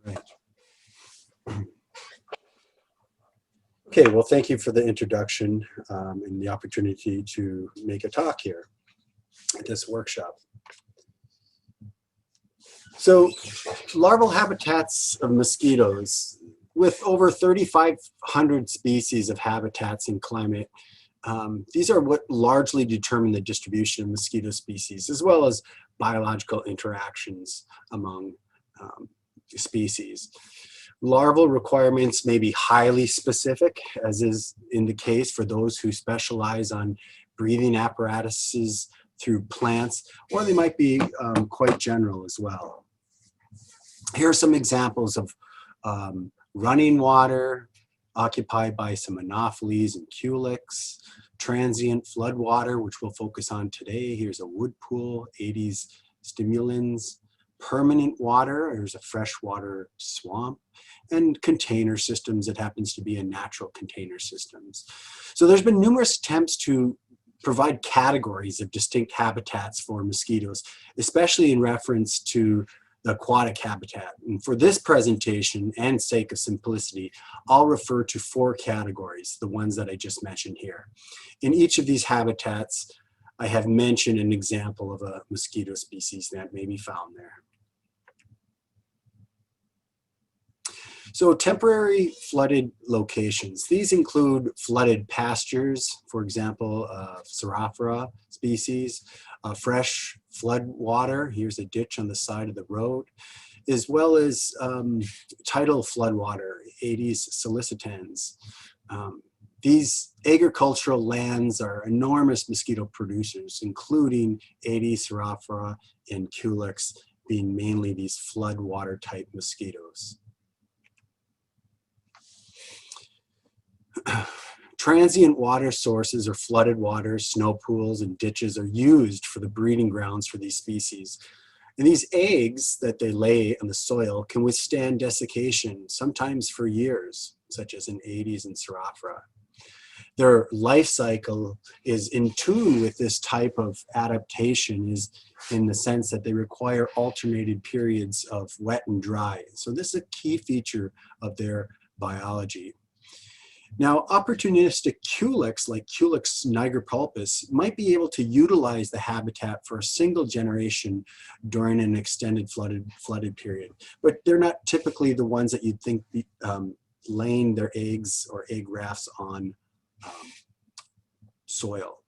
Right. Okay, well, thank you for the introduction and the opportunity to make a talk here at this workshop. So, larval habitats of mosquitoes, with over 3,500 species of habitats and climate, these are what largely determine the distribution of mosquito species, as well as biological interactions among species. Larval requirements may be highly specific, as is in the case for those who specialize on breathing apparatuses through plants, or they might be quite general as well. Here are some examples of running water occupied by some anopheles and culex, transient floodwater, which we'll focus on today. Here's a wood pool, Aedes stimulans, permanent water, there's a freshwater swamp, and container systems that happens to be a natural container systems. So there's been numerous attempts to provide categories of distinct habitats for mosquitoes, especially in reference to the aquatic habitat. And for this presentation and sake of simplicity, I'll refer to 4 categories, the ones that I just mentioned here. In each of these habitats, I have mentioned an example of a mosquito species that may be found there. So temporary flooded locations. These include flooded pastures, for example, Xerophora species, fresh flood water. Here's a ditch on the side of the road, as well as tidal flood water, Aedes solicitans. These agricultural lands are enormous mosquito producers, including Aedes, Xerophora, and culex, being mainly these flood water type mosquitoes. Transient water sources or flooded waters, snow pools, and ditches are used for the breeding grounds for these species. And these eggs that they lay on the soil can withstand desiccation, sometimes for years, such as in Aedes and Xerophora. Their life cycle is in tune with this type of adaptation, is in the sense that they require alternated periods of wet and dry. So this is a key feature of their biology. Now, opportunistic culex, like Culex nigripulpus, might be able to utilize the habitat for a single generation during an extended flooded period, but they're not typically the ones that you'd think laying their eggs or egg rafts on soil.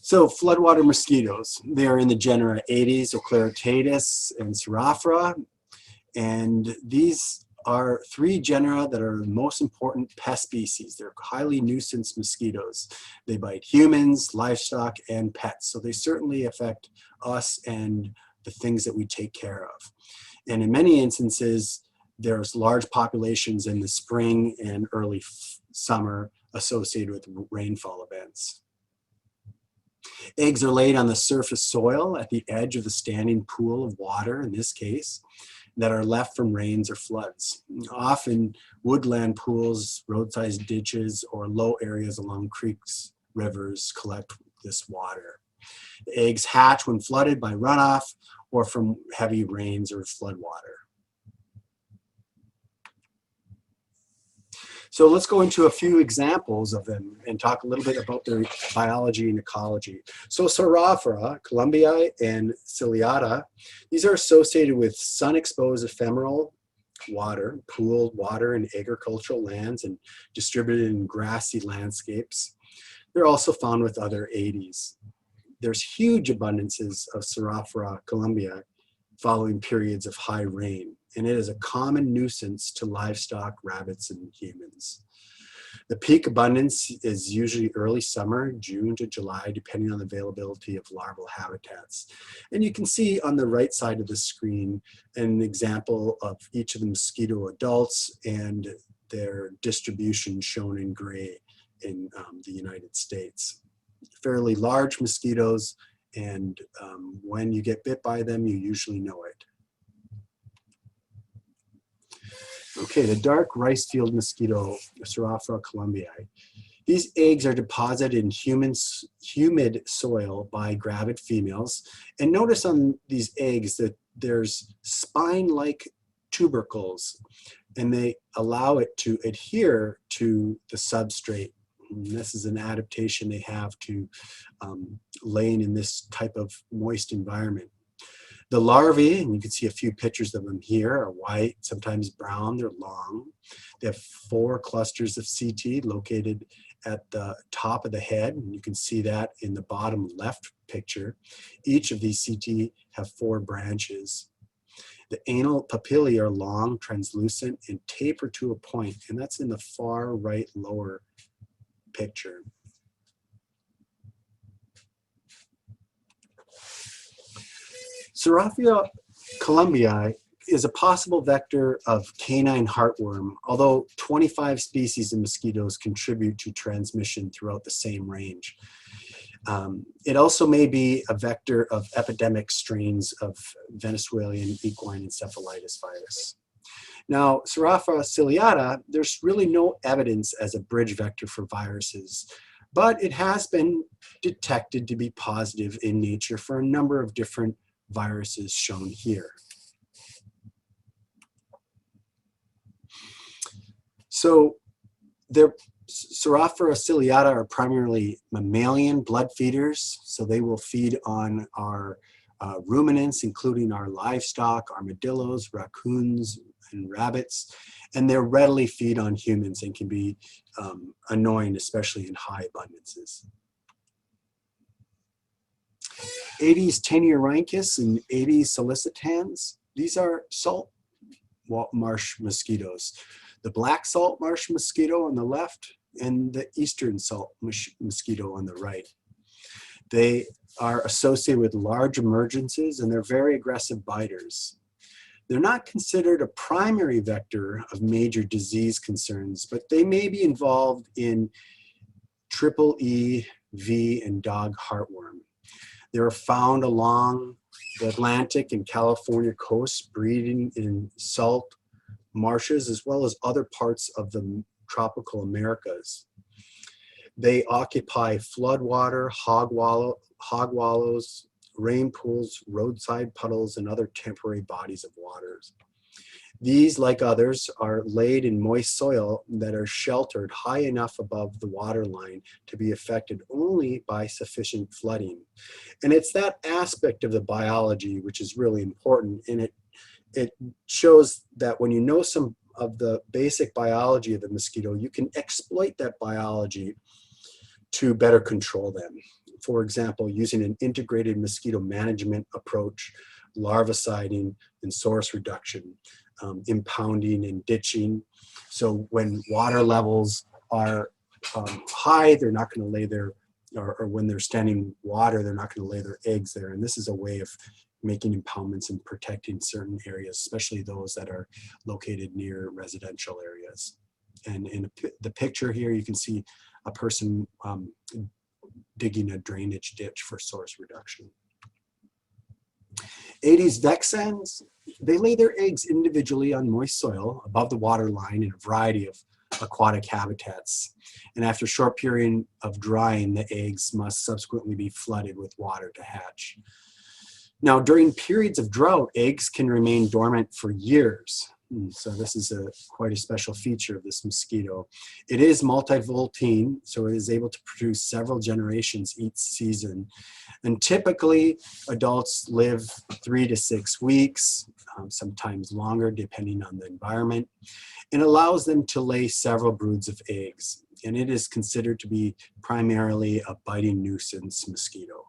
So floodwater mosquitoes, they are in the genera Aedes, Ochlorotatus, and Xerophora, and these are 3 genera that are the most important pest species. They're highly nuisance mosquitoes. They bite humans, livestock, and pets. So they certainly affect us and the things that we take care of. And in many instances, there's large populations in the spring and early summer associated with rainfall events. Eggs are laid on the surface soil at the edge of the standing pool of water, in this case, that are left from rains or floods. Often woodland pools, roadside ditches, or low areas along creeks, rivers collect this water. The eggs hatch when flooded by runoff or from heavy rains or flood water. So let's go into a few examples of them and talk a little bit about their biology and ecology. So Xerophora, Columbii, and ciliata, these are associated with sun-exposed ephemeral water, pooled water in agricultural lands and distributed in grassy landscapes. They're also found with other Aedes. There's huge abundances of Xerophora columbii following periods of high rain, and it is a common nuisance to livestock, rabbits, and humans. The peak abundance is usually early summer, June to July, depending on the availability of larval habitats. And you can see on the right side of the screen an example of each of the mosquito adults and their distribution shown in gray in the United States. Fairly large mosquitoes, and when you get bit by them, you usually know it. Okay, the dark rice field mosquito, Xerophora columbii. These eggs are deposited in humid soil by gravid females. And notice on these eggs that there's spine-like tubercles, and they allow it to adhere to the substrate. And this is an adaptation they have to laying in this type of moist environment. The larvae, and you can see a few pictures of them here, are white, sometimes brown, they're long. They have 4 clusters of CT located at the top of the head, and you can see that in the bottom left picture. Each of these CT have 4 branches. The anal papillae are long, translucent, and taper to a point, and that's in the far right lower picture. Serraphia columbii is a possible vector of canine heartworm, although 25 species of mosquitoes contribute to transmission throughout the same range. It also may be a vector of epidemic strains of Venezuelan equine encephalitis virus. Now, Serraphia ciliata, there's really no evidence as a bridge vector for viruses, but it has been detected to be positive in nature for a number of different viruses shown here. So Serraphia ciliata are primarily mammalian blood feeders, so they will feed on our ruminants, including our livestock, armadillos, raccoons, and rabbits, and they readily feed on humans and can be annoying, especially in high abundances. Aedes tenyorhynchus and Aedes sollicitans, these are salt marsh mosquitoes. The black salt marsh mosquito on the left and the eastern salt mosquito on the right. They are associated with large emergences and they're very aggressive biters. They're not considered a primary vector of major disease concerns, but they may be involved in triple E, V, and dog heartworm. They are found along the Atlantic and California coasts, breeding in salt marshes as well as other parts of the tropical Americas. They occupy floodwater, hog wallows, rain pools, roadside puddles, and other temporary bodies of waters. These, like others, are laid in moist soil that are sheltered high enough above the water line to be affected only by sufficient flooding. And it's that aspect of the biology which is really important, and it shows that when you know some of the basic biology of the mosquito, you can exploit that biology to better control them. For example, using an integrated mosquito management approach, larviciding and source reduction, impounding and ditching. So when water levels are high, they're not going to lay their, or when they're standing water, they're not going to lay their eggs there. And this is a way of making impoundments and protecting certain areas, especially those that are located near residential areas. And in the picture here, you can see a person digging a drainage ditch for source reduction. Aedes vexans, they lay their eggs individually on moist soil above the water line in a variety of aquatic habitats. And after a short period of drying, the eggs must subsequently be flooded with water to hatch. Now, during periods of drought, eggs can remain dormant for years. So this is quite a special feature of this mosquito. It is multivoltine, so it is able to produce several generations each season. And typically, adults live 3 to 6 weeks, sometimes longer depending on the environment. It allows them to lay several broods of eggs, and it is considered to be primarily a biting nuisance mosquito.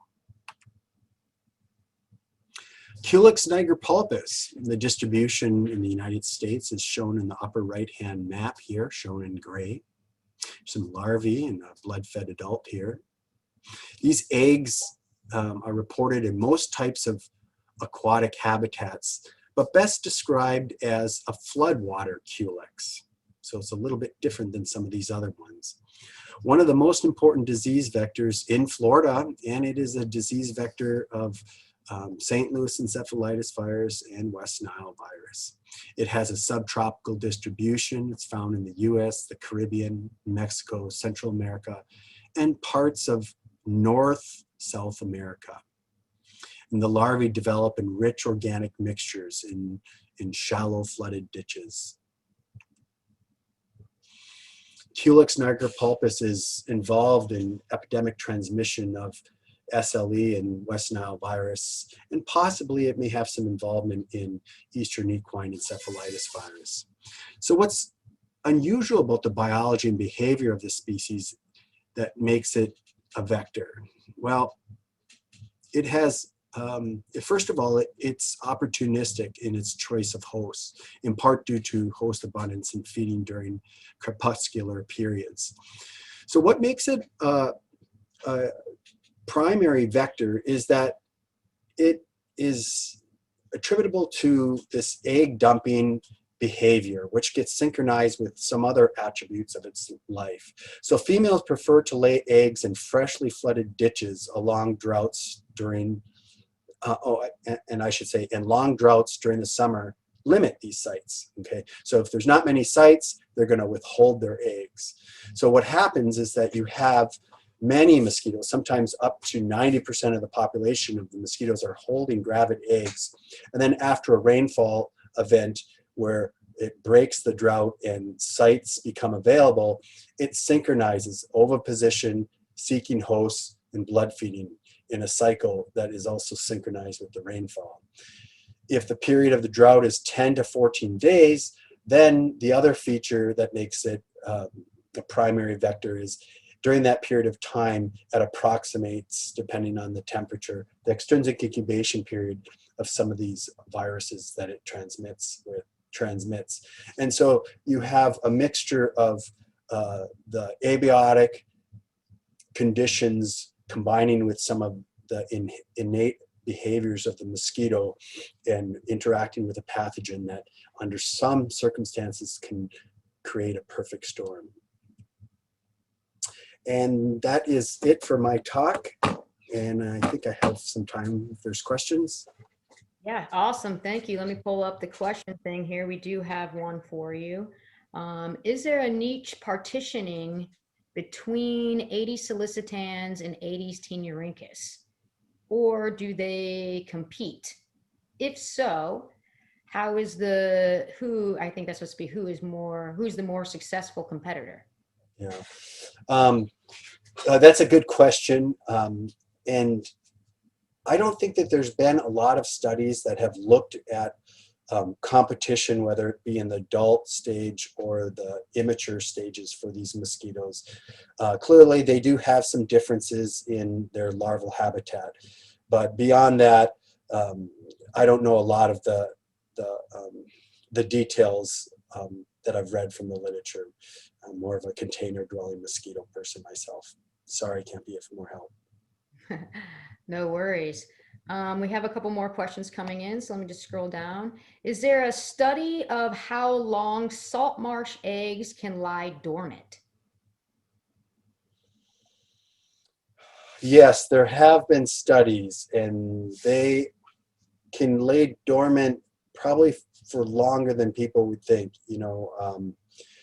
Culex nigerpulpus, the distribution in the United States is shown in the upper right-hand map here, shown in gray. Some larvae and a blood-fed adult here. These eggs are reported in most types of aquatic habitats, but best described as a floodwater culex. So it's a little bit different than some of these other ones. One of the most important disease vectors in Florida, and it is a disease vector of St. Louis encephalitis virus and West Nile virus. It has a subtropical distribution. It's found in the US, the Caribbean, Mexico, Central America, and parts of North South America. and the larvae develop in rich organic mixtures in shallow flooded ditches. Culex nigripulpus is involved in epidemic transmission of SLE and West Nile virus, and possibly it may have some involvement in Eastern equine encephalitis virus. So what's unusual about the biology and behavior of this species that makes it a vector? Well, it has, first of all, it's opportunistic in its choice of hosts, in part due to host abundance and feeding during crepuscular periods. So what makes it a primary vector is that it is attributable to this egg dumping behavior, which gets synchronized with some other attributes of its life. So females prefer to lay eggs in freshly flooded ditches along droughts during, and I should say, in long droughts during the summer limit these sites, okay? So if there's not many sites, they're gonna withhold their eggs. So what happens is that you have many mosquitoes, sometimes up to 90% of the population of the mosquitoes are holding gravid eggs. And then after a rainfall event where it breaks the drought and sites become available, it synchronizes oviposition, seeking hosts, and blood feeding in a cycle that is also synchronized with the rainfall. If the period of the drought is 10 to 14 days, then the other feature that makes it a primary vector is during that period of time, it approximates, depending on the temperature, the extrinsic incubation period of some of these viruses that it transmits. And so you have a mixture of the abiotic conditions combining with some of the innate behaviors of the mosquito and interacting with a pathogen that under some circumstances can create a perfect storm. And that is it for my talk. And I think I have some time if there's questions. Yeah, awesome. Thank you. Let me pull up the question thing here. We do have one for you. Is there a niche partitioning between Aedes sollicitans and Aedes taeniorhynchus? Or do they compete? If so, how is I think that's supposed to be who's the more successful competitor? Yeah. That's a good question. And I don't think that there's been a lot of studies that have looked at competition, whether it be in the adult stage or the immature stages for these mosquitoes. Clearly, they do have some differences in their larval habitat. But beyond that, I don't know a lot of the details that I've read from the literature. I'm more of a container-dwelling mosquito person myself. Sorry, I can't be of more help. No worries. We have a couple more questions coming in, so let me just scroll down. Is there a study of how long salt marsh eggs can lie dormant? Yes, there have been studies, and they can lay dormant probably for longer than people would think,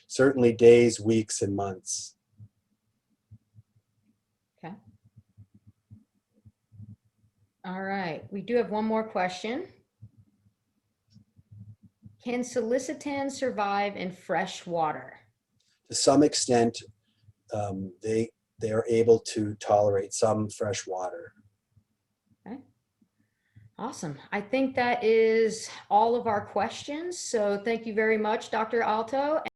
certainly days, weeks, and months. Okay. All right, we do have one more question. Can solicitans survive in fresh water? To some extent, they are able to tolerate some fresh water. Okay. Awesome. I think that is all of our questions. So thank you very much, Dr. Alto.